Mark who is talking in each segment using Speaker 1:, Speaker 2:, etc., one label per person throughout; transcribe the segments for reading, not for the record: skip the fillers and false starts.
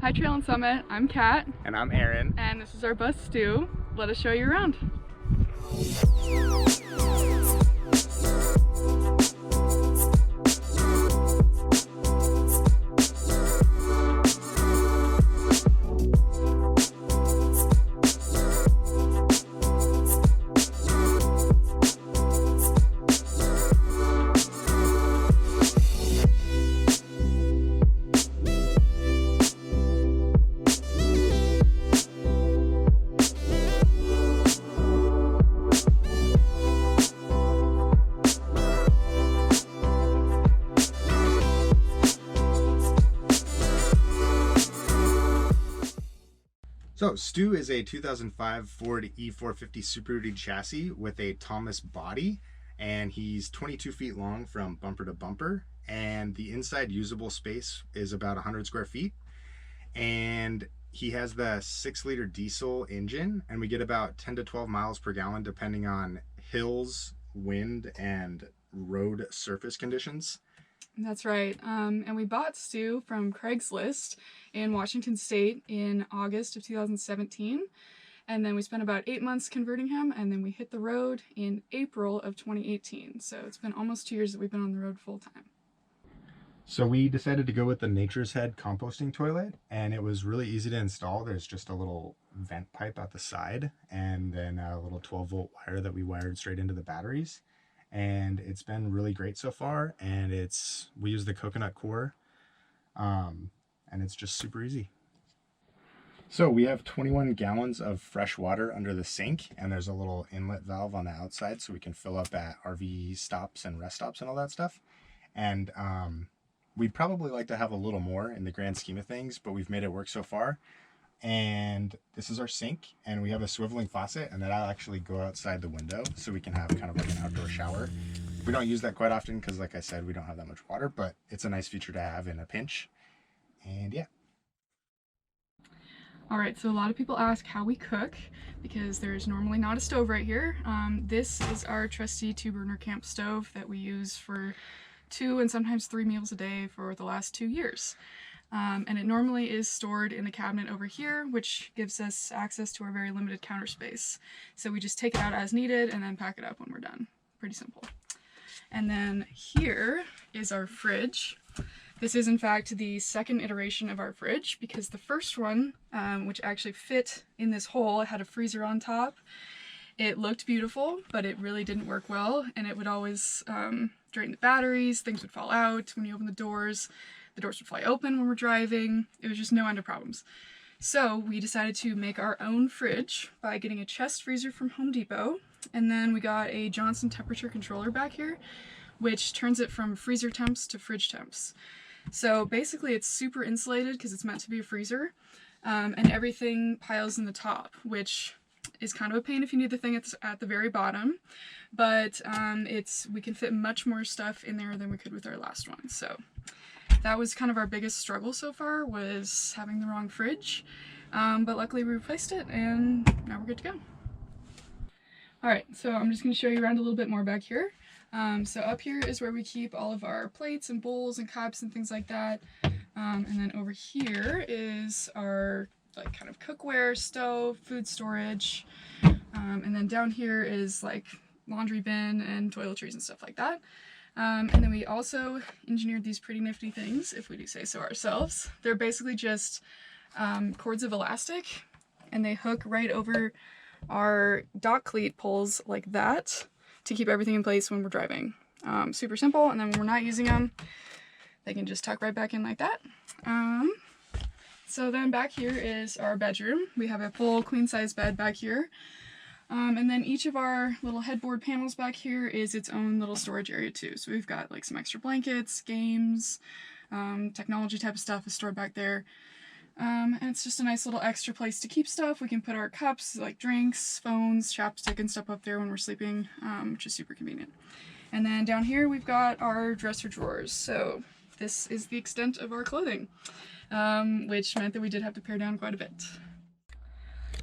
Speaker 1: Hi Trail and Summit, I'm Kat.
Speaker 2: And I'm Aaron.
Speaker 1: And this is our bus Stu. Let us show you around.
Speaker 2: So Stu is a 2005 Ford E450 Super Duty chassis with a Thomas body, and he's 22 feet long from bumper to bumper, and the inside usable space is about 100 square feet. And he has the 6-liter diesel engine, and we get about 10 to 12 miles per gallon depending on hills, wind, and road surface conditions.
Speaker 1: That's right. And we bought Stu from Craigslist in Washington State in August of 2017. And then we spent about 8 months converting him, and then we hit the road in April of 2018. So it's been almost 2 years that we've been on the road full time.
Speaker 2: So we decided to go with the Nature's Head composting toilet, and it was really easy to install. There's just a little vent pipe out the side, and then a little 12-volt wire that we wired straight into the batteries. And it's been really great so far, and we use the coconut core, and it's just super easy. So we have 21 gallons of fresh water under the sink, and there's a little inlet valve on the outside so we can fill up at RV stops and rest stops and all that stuff. And we'd probably like to have a little more in the grand scheme of things, but we've made it work so far. And this is our sink, and we have a swiveling faucet, and that'll actually go outside the window so we can have kind of like an outdoor shower. We don't use that quite often because, like I said, we don't have that much water, but it's a nice feature to have in a pinch. And yeah.
Speaker 1: All right, so a lot of people ask how we cook because there's normally not a stove right here. This is our trusty 2-burner camp stove that we use for 2 and sometimes 3 meals a day for the last 2 years. And it normally is stored in the cabinet over here, which gives us access to our very limited counter space. So we just take it out as needed and then pack it up when we're done. Pretty simple. And then here is our fridge. This is in fact the second iteration of our fridge, because the first one, which actually fit in this hole, it had a freezer on top. It looked beautiful, but it really didn't work well, and it would always drain the batteries, things would fall out when you open the doors would fly open when we're driving. It was just no end of problems. So we decided to make our own fridge by getting a chest freezer from Home Depot, and then we got a Johnson temperature controller back here, which turns it from freezer temps to fridge temps. So basically it's super insulated because it's meant to be a freezer, and everything piles in the top, which is kind of a pain if you need the thing at the very bottom, but we can fit much more stuff in there than we could with our last one. So that was kind of our biggest struggle so far, was having the wrong fridge, but luckily we replaced it and now we're good to go. Alright, so I'm just going to show you around a little bit more back here. So up here is where we keep all of our plates and bowls and cups and things like that, and then over here is our kind of cookware, stove, food storage, and then down here is like laundry bin and toiletries and stuff like that. And then we also engineered these pretty nifty things, if we do say so ourselves. They're basically just cords of elastic, and they hook right over our dock cleat poles like that to keep everything in place when we're driving. Super simple, and then when we're not using them, they can just tuck right back in like that. So then back here is our bedroom. We have a full queen-size bed back here. And then each of our little headboard panels back here is its own little storage area too. So we've got like some extra blankets, games, technology type of stuff is stored back there. And it's just a nice little extra place to keep stuff. We can put our cups, like drinks, phones, chapstick and stuff up there when we're sleeping, which is super convenient. And then down here we've got our dresser drawers. So this is the extent of our clothing, which meant that we did have to pare down quite a bit.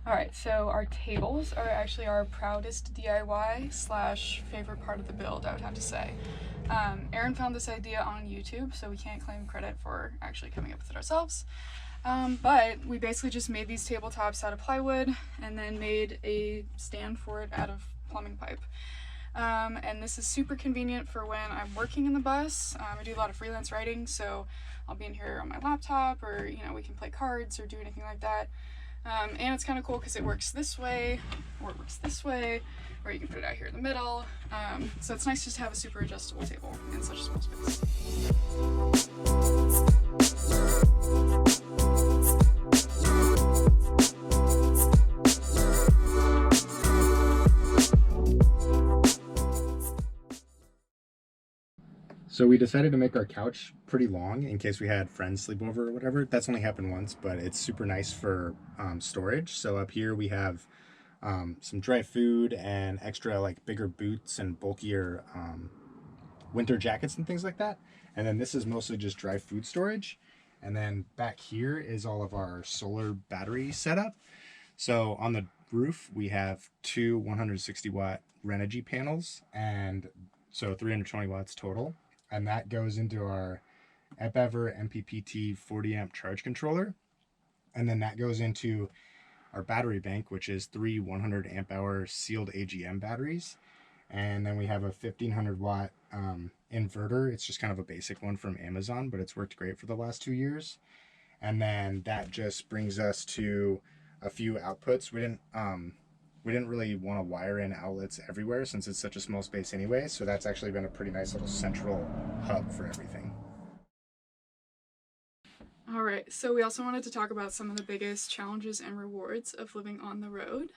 Speaker 1: Alright, so our tables are actually our proudest DIY / favorite part of the build, I would have to say. Aaron found this idea on YouTube, so we can't claim credit for actually coming up with it ourselves. But we basically just made these tabletops out of plywood and then made a stand for it out of plumbing pipe. And this is super convenient for when I'm working in the bus. I do a lot of freelance writing, so I'll be in here on my laptop, or we can play cards or do anything like that. And it's kind of cool because it works this way, or it works this way, or you can put it out here in the middle. So it's nice just to have a super adjustable table in such a small space.
Speaker 2: So we decided to make our couch pretty long in case we had friends sleep over or whatever. That's only happened once, but it's super nice for storage. So up here we have some dry food and extra like bigger boots and bulkier winter jackets and things like that. And then this is mostly just dry food storage. And then back here is all of our solar battery setup. So on the roof, we have two 160 watt Renogy panels, and so 320 watts total. And that goes into our EPEVER MPPT 40 amp charge controller. And then that goes into our battery bank, which is three 100 amp hour sealed AGM batteries. And then we have a 1500 watt inverter. It's just kind of a basic one from Amazon, but it's worked great for the last 2 years. And then that just brings us to a few outputs. We didn't really want to wire in outlets everywhere since it's such a small space anyway, so that's actually been a pretty nice little central hub for everything.
Speaker 1: All right, so we also wanted to talk about some of the biggest challenges and rewards of living on the road.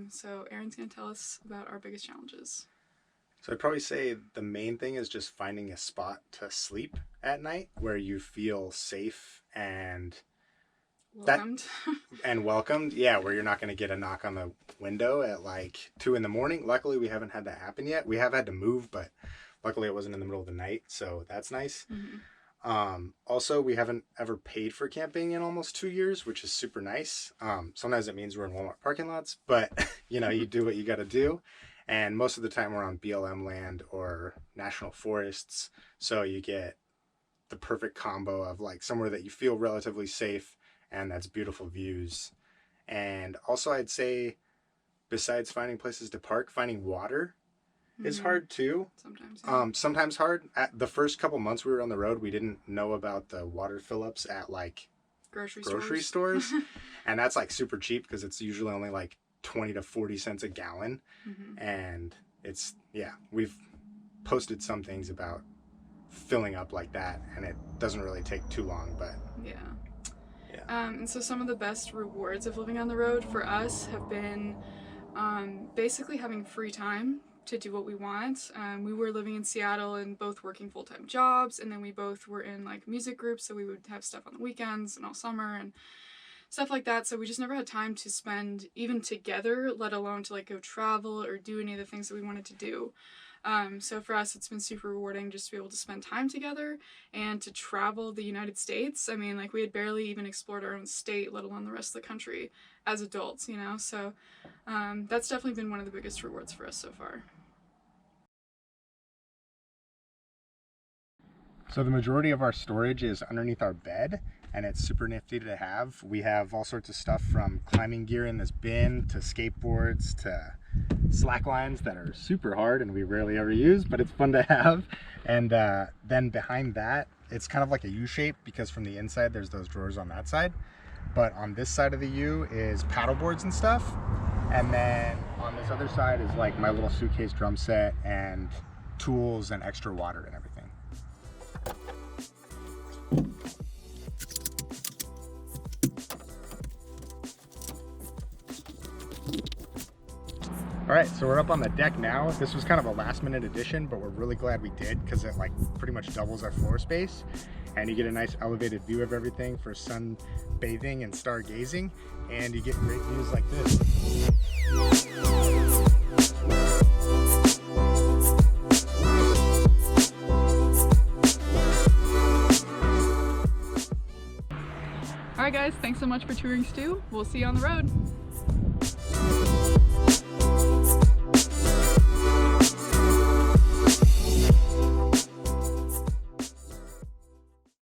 Speaker 1: So Aaron's going to tell us about our biggest challenges.
Speaker 2: So I'd probably say the main thing is just finding a spot to sleep at night where you feel safe and
Speaker 1: welcomed.
Speaker 2: Welcomed, yeah, where you're not going to get a knock on the window at like 2 in the morning. Luckily, we haven't had that happen yet. We have had to move, but luckily it wasn't in the middle of the night, so that's nice. Mm-hmm. Also, we haven't ever paid for camping in almost 2 years, which is super nice. Sometimes it means we're in Walmart parking lots, but you do what you got to do. And most of the time we're on BLM land or national forests, so you get the perfect combo of like somewhere that you feel relatively safe and that's beautiful views. And also I'd say, besides finding places to park, finding water is hard too.
Speaker 1: Sometimes. Yeah.
Speaker 2: Sometimes hard. At the first couple months we were on the road, we didn't know about the water fill-ups at like grocery stores. And that's like super cheap because it's usually only like 20 to 40 cents a gallon. Mm-hmm. And it's, yeah, we've posted some things about filling up like that, and it doesn't really take too long, but
Speaker 1: yeah. And so some of the best rewards of living on the road for us have been basically having free time to do what we want. We were living in Seattle and both working full-time jobs, and then we both were in like music groups, so we would have stuff on the weekends and all summer and stuff like that. So we just never had time to spend even together, let alone to like go travel or do any of the things that we wanted to do. So for us, it's been super rewarding just to be able to spend time together and to travel the United States. I mean, like we had barely even explored our own state, let alone the rest of the country as adults, So that's definitely been one of the biggest rewards for us so far.
Speaker 2: So the majority of our storage is underneath our bed, and it's super nifty to have. We have all sorts of stuff from climbing gear in this bin to skateboards to slack lines that are super hard and we rarely ever use, but it's fun to have. And then behind that, it's kind of like a U shape because from the inside there's those drawers on that side. But on this side of the U is paddle boards and stuff. And then on this other side is like my little suitcase drum set and tools and extra water and everything. All right, so we're up on the deck now. This was kind of a last minute addition, but we're really glad we did because it like pretty much doubles our floor space, and you get a nice elevated view of everything for sun bathing and stargazing, and you get great views like this.
Speaker 1: All right guys, thanks so much for touring Stu. We'll see you on the road.